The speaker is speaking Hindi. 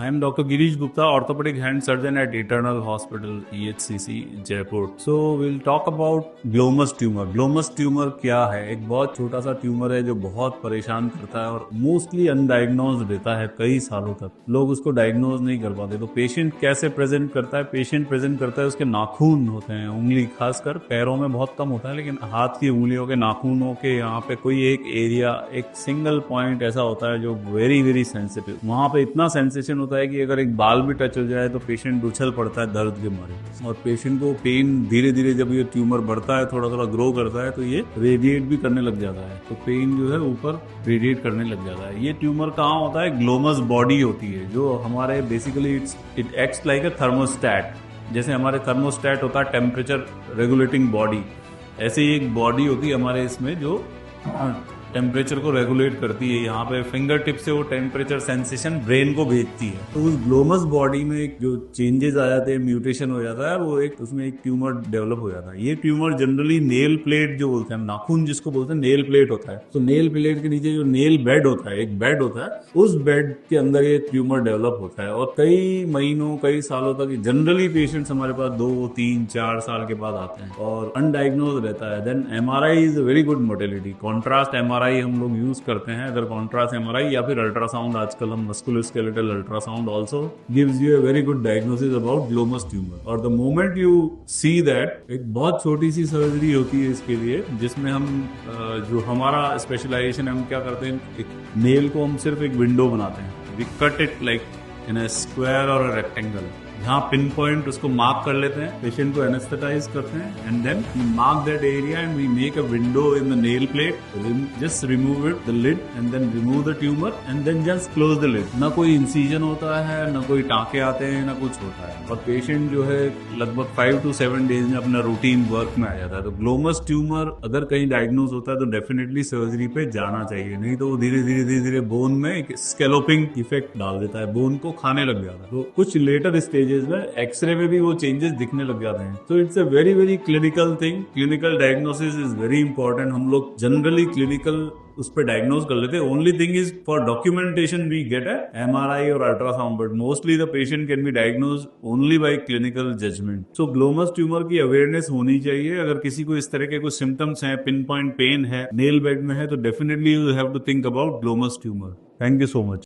I am Dr. Girish Gupta, orthopedic hand surgeon at Eternal Hospital, EHCC, Jaipur. So we'll talk about glomus tumor. Glomus tumor क्या है? एक बहुत छोटा सा ट्यूमर है जो बहुत परेशान करता है और मोस्टली अनडायग्नोज रहता है कई सालों तक। लोग उसको डायग्नोज नहीं कर पाते। तो पेशेंट कैसे प्रेजेंट करता है? पेशेंट प्रेजेंट करता है, उसके नाखून होते हैं, उंगली, खासकर पैरों में बहुत कम होता है, लेकिन हाथ की उंगलियों के नाखूनों के यहाँ पे कोई एक एरिया, एक सिंगल पॉइंट ऐसा होता है जो वेरी वेरी सेंसिटिव। वहां पे इतना सेंसेशन होता है कि अगर एक बाल भी टच हो जाए तो पेशेंट उछल पड़ता है दर्द के मारे। और पेशेंट को पेन धीरे धीरे, जब ये ट्यूमर बढ़ता है, थोड़ा थोड़ा ग्रो करता है, तो ये रेडिएट भी करने लग जाता है। तो पेन जो है ऊपर रेडिएट करने लग जाता है। ये ट्यूमर कहाँ होता है? ग्लोमस बॉडी होती है, जो हमारे basically it acts like a thermostat. जैसे हमारे थर्मोस्टैट होता है टेम्परेचर रेगुलेटिंग बॉडी, ऐसे ही एक बॉडी होती है हमारे इसमें जो टेम्परेचर को रेगुलेट करती है। यहाँ पे फिंगर टिप से वो टेम्परेचर सेंसेशन ब्रेन को भेजती है। तो उस ग्लोमस बॉडी में एक जो चेंजेस आ जाते हैं, म्यूटेशन हो जाता है, वो एक उसमें एक ट्यूमर डेवलप हो जाता है। ये ट्यूमर जनरली नेल प्लेट जो बोलते हैं, नाखून जिसको बोलते हैं, नेल प्लेट होता है। तो नेल प्लेट के नीचे जो नेल बेड होता है, एक बेड होता है, उस बेड के अंदर ये ट्यूमर डेवलप होता है। और कई महीनों, कई सालों तक जनरली पेशेंट्स हमारे पास 2, 3, 4 साल के बाद आते हैं और अनडायग्नोज रहता है। Then MRI is a very good modality. Contrast MRI हम लोग यूज करते हैं। अगर कॉन्ट्रास्ट एमआरआई या फिर अल्ट्रासाउंड, आजकल हम musculoskeletal ultrasound also gives you a very good diagnosis about glomus tumour. और the moment you see that, एक बहुत छोटी सी सर्जरी होती है इसके लिए, जिसमें हम जो हमारा स्पेशलाइजेशन है, हम क्या करते हैं, एक नेल को हम सिर्फ एक विंडो बनाते हैं। We cut it like in a square और अ रेक्टेंगल। यहाँ पिन पॉइंट उसको मार्क कर लेते हैं, पेशेंट को एनेस्थेटाइज करते हैं, and then we mark that area and we make a window in the nail plate. Just remove it, the lid, and then remove the tumour and then just close the lid. ना कोई इंसीजन होता है, ना कोई टाँके आते हैं, ना कुछ होता है। और पेशेंट जो है लगभग 5 to 7 डेज में अपना रूटीन वर्क में आ जाता है। तो ग्लोमस ट्यूमर अगर कहीं डायग्नोज होता है तो डेफिनेटली सर्जरी पे जाना चाहिए, नहीं तो वो धीरे धीरे धीरे धीरे बोन में एक स्केलोपिंग इफेक्ट डाल देता है, बोन को खाने लग जाता है। तो कुछ लेटर स्टेजेस में एक्सरे में भी वो चेंजेस दिखने लग जाते हैं। तो it's a very very clinical thing. Clinical diagnosis is very important. हम लोग जनरली क्लिनिकल उस पर डायग्नोज कर लेते हैं। Only thing is for documentation we get a MRI और ultrasound, but mostly the patient can be diagnose only by clinical judgement. So glomus tumour की अवेयरनेस होनी चाहिए। अगर किसी को इस तरह के कुछ सिम्टम्स हैं, पिन पॉइंट पेन है, नेल बेड में है, तो definitely you have to think about glomus tumour. Thank you so much.